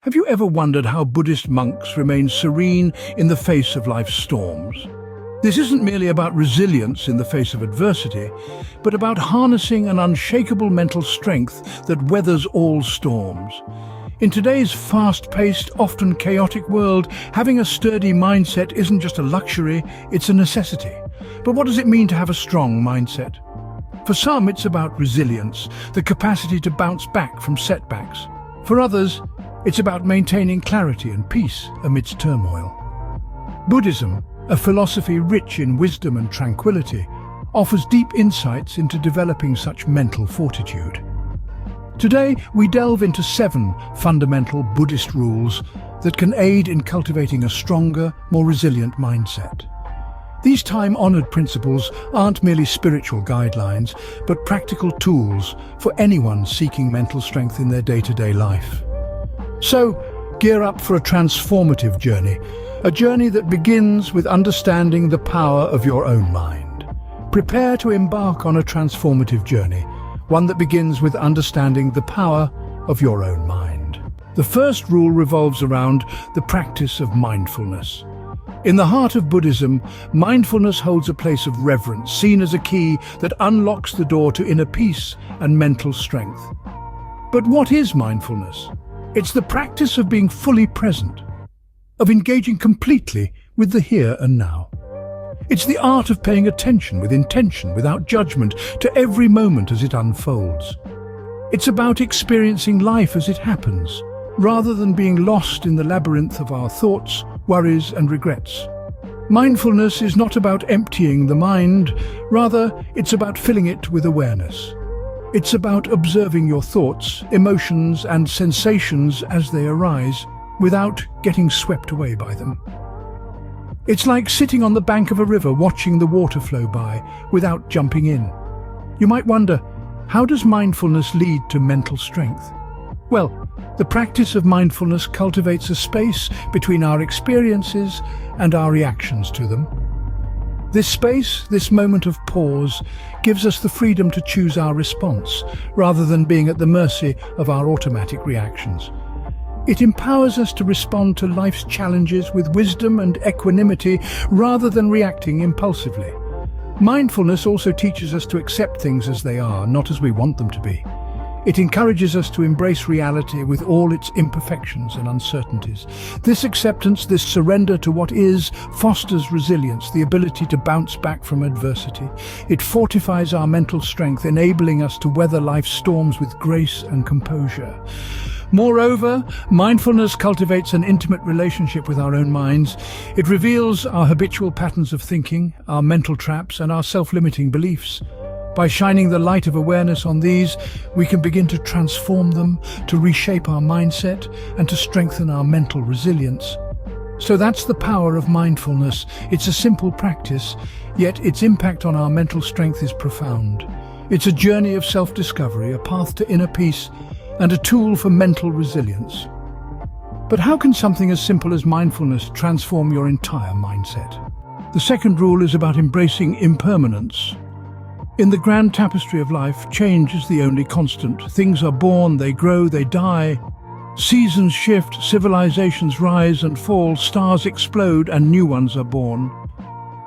Have you ever wondered how Buddhist monks remain serene in the face of life's storms? This isn't merely about resilience in the face of adversity, but about harnessing an unshakable mental strength that weathers all storms. In today's fast-paced, often chaotic world, having a sturdy mindset isn't just a luxury, it's a necessity. But what does it mean to have a strong mindset? For some, it's about resilience, the capacity to bounce back from setbacks. For others, it's about maintaining clarity and peace amidst turmoil. Buddhism, a philosophy rich in wisdom and tranquility, offers deep insights into developing such mental fortitude. Today, we delve into 7 fundamental Buddhist rules that can aid in cultivating a stronger, more resilient mindset. These time-honored principles aren't merely spiritual guidelines, but practical tools for anyone seeking mental strength in their day-to-day life. So, gear up for a transformative journey, a journey that begins with understanding the power of your own mind. Prepare to embark on a transformative journey, one that begins with understanding the power of your own mind. The first rule revolves around the practice of mindfulness. In the heart of Buddhism, mindfulness holds a place of reverence, seen as a key that unlocks the door to inner peace and mental strength. But what is mindfulness? It's the practice of being fully present, of engaging completely with the here and now. It's the art of paying attention with intention, without judgment, to every moment as it unfolds. It's about experiencing life as it happens, rather than being lost in the labyrinth of our thoughts, worries and regrets. Mindfulness is not about emptying the mind, rather it's about filling it with awareness. It's about observing your thoughts, emotions and sensations as they arise, without getting swept away by them. It's like sitting on the bank of a river watching the water flow by, without jumping in. You might wonder, how does mindfulness lead to mental strength? Well, the practice of mindfulness cultivates a space between our experiences and our reactions to them. This space, this moment of pause, gives us the freedom to choose our response, rather than being at the mercy of our automatic reactions. It empowers us to respond to life's challenges with wisdom and equanimity, rather than reacting impulsively. Mindfulness also teaches us to accept things as they are, not as we want them to be. It encourages us to embrace reality with all its imperfections and uncertainties. This acceptance, this surrender to what is, fosters resilience, the ability to bounce back from adversity. It fortifies our mental strength, enabling us to weather life's storms with grace and composure. Moreover, mindfulness cultivates an intimate relationship with our own minds. It reveals our habitual patterns of thinking, our mental traps, and our self-limiting beliefs. By shining the light of awareness on these, we can begin to transform them, to reshape our mindset, and to strengthen our mental resilience. So that's the power of mindfulness. It's a simple practice, yet its impact on our mental strength is profound. It's a journey of self-discovery, a path to inner peace, and a tool for mental resilience. But how can something as simple as mindfulness transform your entire mindset? The second rule is about embracing impermanence. In the grand tapestry of life, change is the only constant. Things are born, they grow, they die. Seasons shift, civilizations rise and fall, stars explode and new ones are born.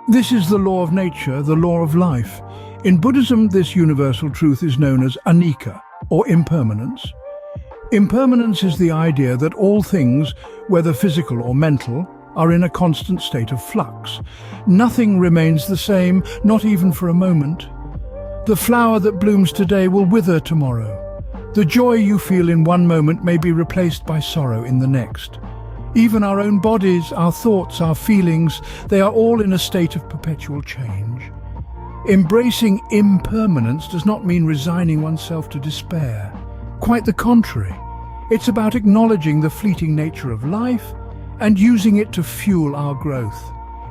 This is the law of nature, the law of life. In Buddhism, this universal truth is known as anicca, or impermanence. Impermanence is the idea that all things, whether physical or mental, are in a constant state of flux. Nothing remains the same, not even for a moment. The flower that blooms today will wither tomorrow. The joy you feel in one moment may be replaced by sorrow in the next. Even our own bodies, our thoughts, our feelings, they are all in a state of perpetual change. Embracing impermanence does not mean resigning oneself to despair. Quite the contrary. It's about acknowledging the fleeting nature of life and using it to fuel our growth.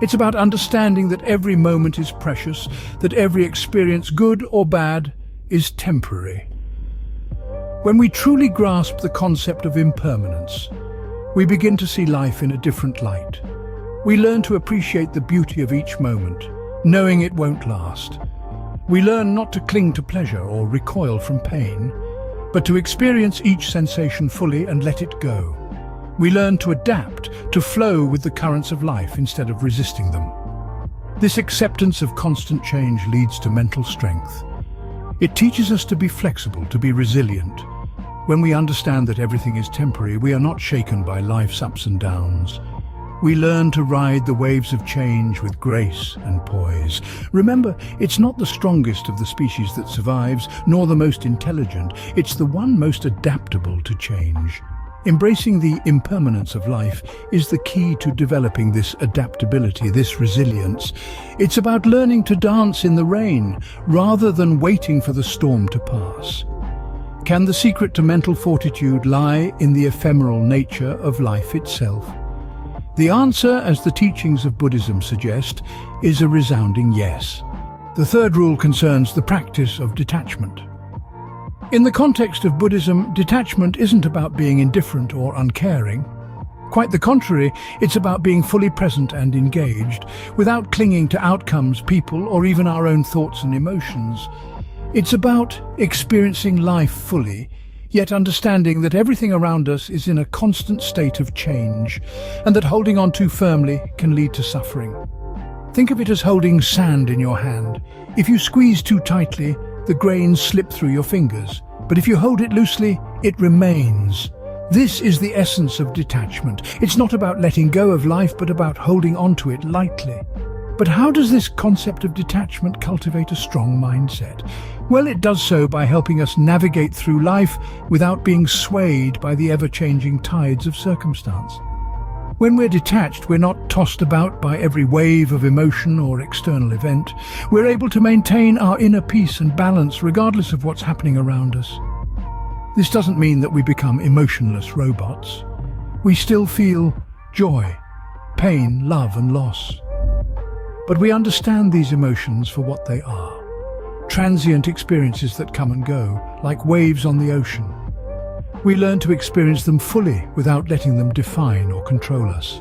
It's about understanding that every moment is precious, that every experience, good or bad, is temporary. When we truly grasp the concept of impermanence, we begin to see life in a different light. We learn to appreciate the beauty of each moment, knowing it won't last. We learn not to cling to pleasure or recoil from pain, but to experience each sensation fully and let it go. We learn to adapt, to flow with the currents of life instead of resisting them. This acceptance of constant change leads to mental strength. It teaches us to be flexible, to be resilient. When we understand that everything is temporary, we are not shaken by life's ups and downs. We learn to ride the waves of change with grace and poise. Remember, it's not the strongest of the species that survives, nor the most intelligent. It's the one most adaptable to change. Embracing the impermanence of life is the key to developing this adaptability, this resilience. It's about learning to dance in the rain, rather than waiting for the storm to pass. Can the secret to mental fortitude lie in the ephemeral nature of life itself? The answer, as the teachings of Buddhism suggest, is a resounding yes. The third rule concerns the practice of detachment. In the context of Buddhism, detachment isn't about being indifferent or uncaring. Quite the contrary, it's about being fully present and engaged, without clinging to outcomes, people, or even our own thoughts and emotions. It's about experiencing life fully, yet understanding that everything around us is in a constant state of change, and that holding on too firmly can lead to suffering. Think of it as holding sand in your hand. If you squeeze too tightly, the grains slip through your fingers. But if you hold it loosely, it remains. This is the essence of detachment. It's not about letting go of life, but about holding on to it lightly. But how does this concept of detachment cultivate a strong mindset? Well, it does so by helping us navigate through life without being swayed by the ever-changing tides of circumstance. When we're detached, we're not tossed about by every wave of emotion or external event. We're able to maintain our inner peace and balance regardless of what's happening around us. This doesn't mean that we become emotionless robots. We still feel joy, pain, love, and loss. But we understand these emotions for what they are. Transient experiences that come and go, like waves on the ocean. We learn to experience them fully without letting them define or control us.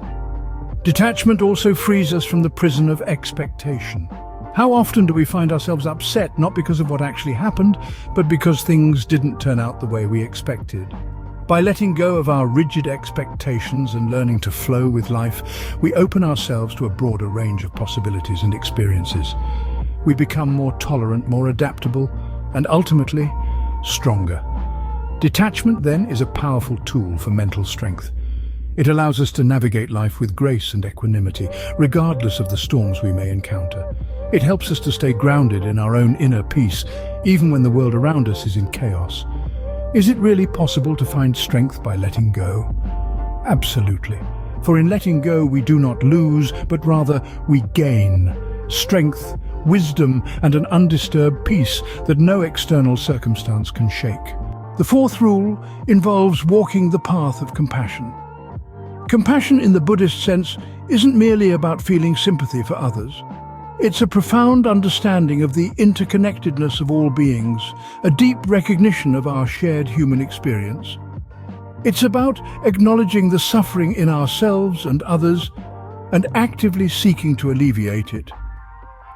Detachment also frees us from the prison of expectation. How often do we find ourselves upset not because of what actually happened, but because things didn't turn out the way we expected? By letting go of our rigid expectations and learning to flow with life, we open ourselves to a broader range of possibilities and experiences. We become more tolerant, more adaptable, and ultimately, stronger. Detachment, then, is a powerful tool for mental strength. It allows us to navigate life with grace and equanimity, regardless of the storms we may encounter. It helps us to stay grounded in our own inner peace, even when the world around us is in chaos. Is it really possible to find strength by letting go? Absolutely. For in letting go, we do not lose, but rather we gain strength, wisdom, and an undisturbed peace that no external circumstance can shake. The fourth rule involves walking the path of compassion. Compassion in the Buddhist sense isn't merely about feeling sympathy for others. It's a profound understanding of the interconnectedness of all beings, a deep recognition of our shared human experience. It's about acknowledging the suffering in ourselves and others and actively seeking to alleviate it.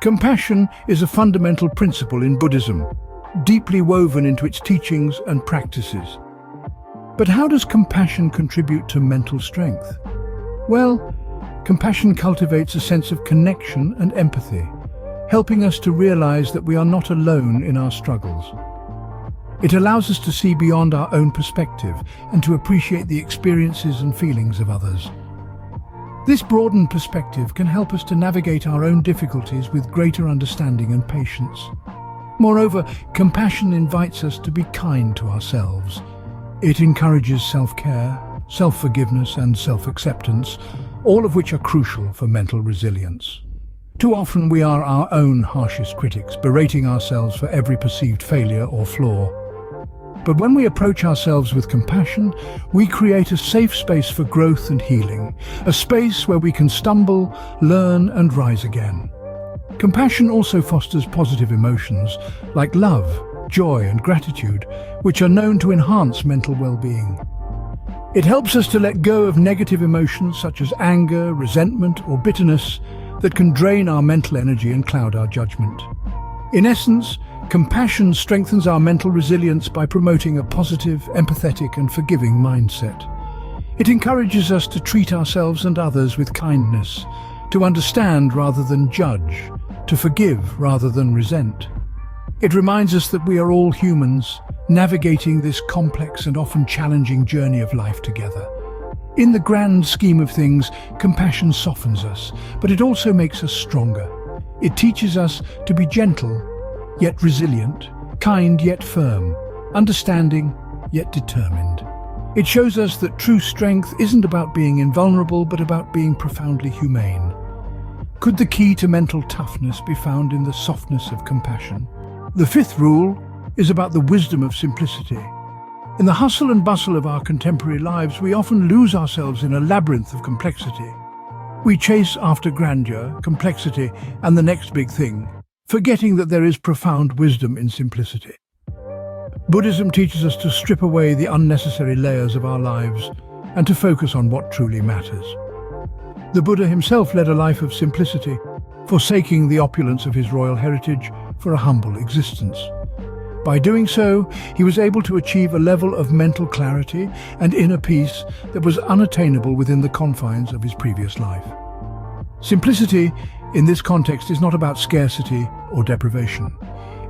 Compassion is a fundamental principle in Buddhism, deeply woven into its teachings and practices. But how does compassion contribute to mental strength? Well, compassion cultivates a sense of connection and empathy, helping us to realize that we are not alone in our struggles. It allows us to see beyond our own perspective and to appreciate the experiences and feelings of others. This broadened perspective can help us to navigate our own difficulties with greater understanding and patience. Moreover, compassion invites us to be kind to ourselves. It encourages self-care, self-forgiveness, and self-acceptance, all of which are crucial for mental resilience. Too often we are our own harshest critics, berating ourselves for every perceived failure or flaw. But when we approach ourselves with compassion, we create a safe space for growth and healing, a space where we can stumble, learn, and rise again. Compassion also fosters positive emotions like love, joy, and gratitude, which are known to enhance mental well-being. It helps us to let go of negative emotions such as anger, resentment, or bitterness that can drain our mental energy and cloud our judgment. In essence, compassion strengthens our mental resilience by promoting a positive, empathetic, and forgiving mindset. It encourages us to treat ourselves and others with kindness, to understand rather than judge, to forgive rather than resent. It reminds us that we are all humans, navigating this complex and often challenging journey of life together. In the grand scheme of things, compassion softens us, but it also makes us stronger. It teaches us to be gentle, yet resilient, kind yet firm, understanding yet determined. It shows us that true strength isn't about being invulnerable, but about being profoundly humane. Could the key to mental toughness be found in the softness of compassion? The fifth rule is about the wisdom of simplicity. In the hustle and bustle of our contemporary lives, we often lose ourselves in a labyrinth of complexity. We chase after grandeur, complexity, and the next big thing, forgetting that there is profound wisdom in simplicity. Buddhism teaches us to strip away the unnecessary layers of our lives and to focus on what truly matters. The Buddha himself led a life of simplicity, forsaking the opulence of his royal heritage for a humble existence. By doing so, he was able to achieve a level of mental clarity and inner peace that was unattainable within the confines of his previous life. Simplicity, in this context, is not about scarcity or deprivation.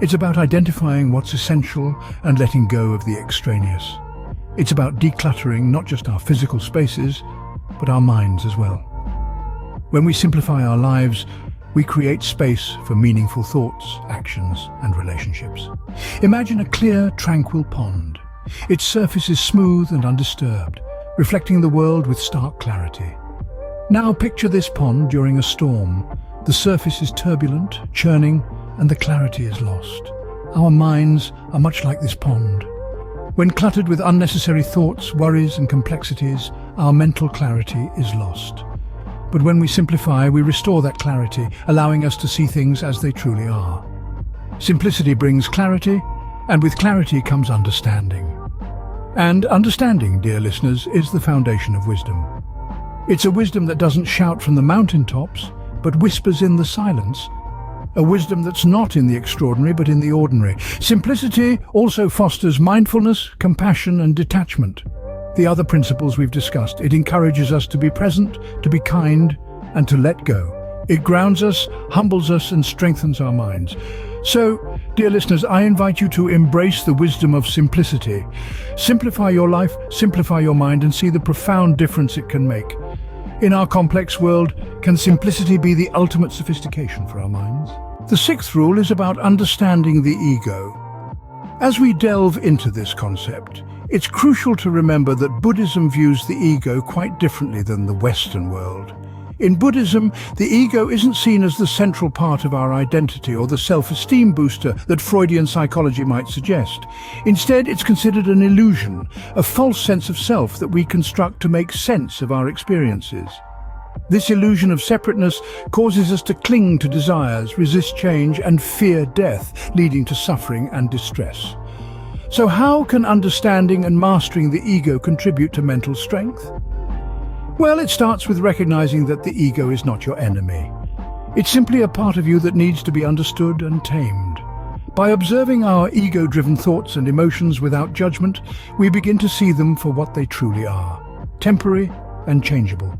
It's about identifying what's essential and letting go of the extraneous. It's about decluttering not just our physical spaces, but our minds as well. When we simplify our lives, we create space for meaningful thoughts, actions, and relationships. Imagine a clear, tranquil pond. Its surface is smooth and undisturbed, reflecting the world with stark clarity. Now picture this pond during a storm. The surface is turbulent, churning, and the clarity is lost. Our minds are much like this pond. When cluttered with unnecessary thoughts, worries, and complexities, our mental clarity is lost. But when we simplify, we restore that clarity, allowing us to see things as they truly are. Simplicity brings clarity, and with clarity comes understanding. And understanding, dear listeners, is the foundation of wisdom. It's a wisdom that doesn't shout from the mountaintops, but whispers in the silence. A wisdom that's not in the extraordinary, but in the ordinary. Simplicity also fosters mindfulness, compassion, and detachment. The other principles we've discussed. It encourages us to be present, to be kind, and to let go. It grounds us, humbles us, and strengthens our minds. So, dear listeners, I invite you to embrace the wisdom of simplicity. Simplify your life, simplify your mind, and see the profound difference it can make. In our complex world, can simplicity be the ultimate sophistication for our minds? The sixth rule is about understanding the ego. As we delve into this concept, it's crucial to remember that Buddhism views the ego quite differently than the Western world. In Buddhism, the ego isn't seen as the central part of our identity or the self-esteem booster that Freudian psychology might suggest. Instead, it's considered an illusion, a false sense of self that we construct to make sense of our experiences. This illusion of separateness causes us to cling to desires, resist change, and fear death, leading to suffering and distress. So how can understanding and mastering the ego contribute to mental strength? Well, it starts with recognizing that the ego is not your enemy. It's simply a part of you that needs to be understood and tamed. By observing our ego-driven thoughts and emotions without judgment, we begin to see them for what they truly are, temporary and changeable.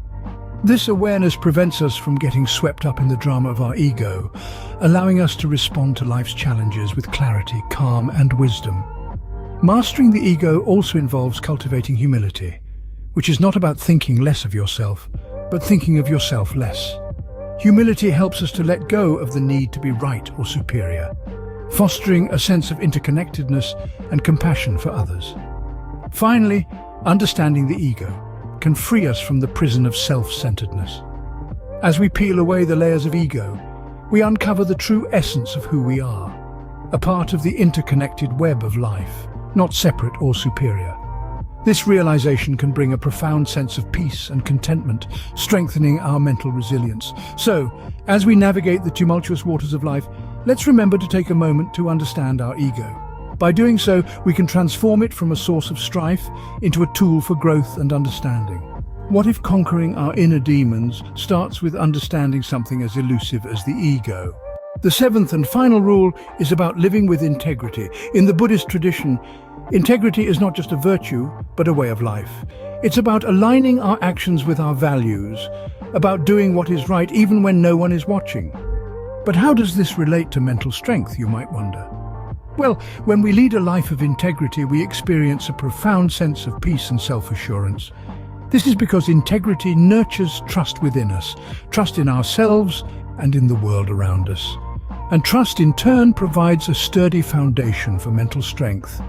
This awareness prevents us from getting swept up in the drama of our ego, allowing us to respond to life's challenges with clarity, calm, and wisdom. Mastering the ego also involves cultivating humility, which is not about thinking less of yourself, but thinking of yourself less. Humility helps us to let go of the need to be right or superior, fostering a sense of interconnectedness and compassion for others. Finally, understanding the ego can free us from the prison of self-centeredness. As we peel away the layers of ego, we uncover the true essence of who we are, a part of the interconnected web of life, not separate or superior. This realization can bring a profound sense of peace and contentment, strengthening our mental resilience. So, as we navigate the tumultuous waters of life, let's remember to take a moment to understand our ego. By doing so, we can transform it from a source of strife into a tool for growth and understanding. What if conquering our inner demons starts with understanding something as elusive as the ego? The seventh and final rule is about living with integrity. In the Buddhist tradition, integrity is not just a virtue, but a way of life. It's about aligning our actions with our values, about doing what is right even when no one is watching. But how does this relate to mental strength, you might wonder? Well, when we lead a life of integrity, we experience a profound sense of peace and self-assurance. This is because integrity nurtures trust within us, trust in ourselves and in the world around us. And trust in turn provides a sturdy foundation for mental strength.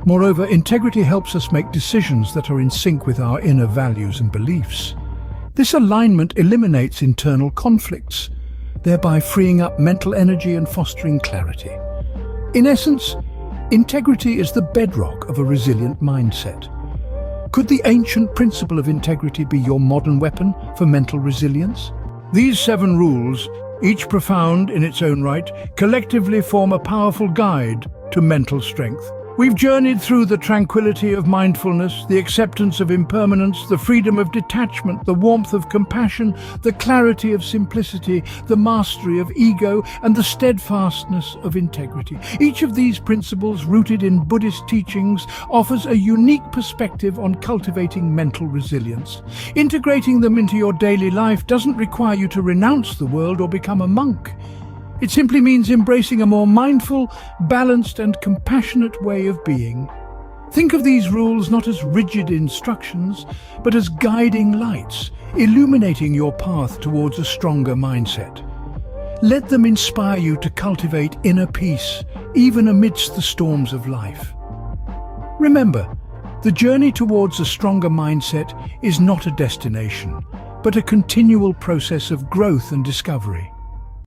Moreover, integrity helps us make decisions that are in sync with our inner values and beliefs. This alignment eliminates internal conflicts, thereby freeing up mental energy and fostering clarity. In essence, integrity is the bedrock of a resilient mindset. Could the ancient principle of integrity be your modern weapon for mental resilience? These 7 rules, each profound in its own right, collectively form a powerful guide to mental strength. We've journeyed through the tranquility of mindfulness, the acceptance of impermanence, the freedom of detachment, the warmth of compassion, the clarity of simplicity, the mastery of ego, and the steadfastness of integrity. Each of these principles, rooted in Buddhist teachings, offers a unique perspective on cultivating mental resilience. Integrating them into your daily life doesn't require you to renounce the world or become a monk. It simply means embracing a more mindful, balanced, and compassionate way of being. Think of these rules not as rigid instructions, but as guiding lights, illuminating your path towards a stronger mindset. Let them inspire you to cultivate inner peace, even amidst the storms of life. Remember, the journey towards a stronger mindset is not a destination, but a continual process of growth and discovery.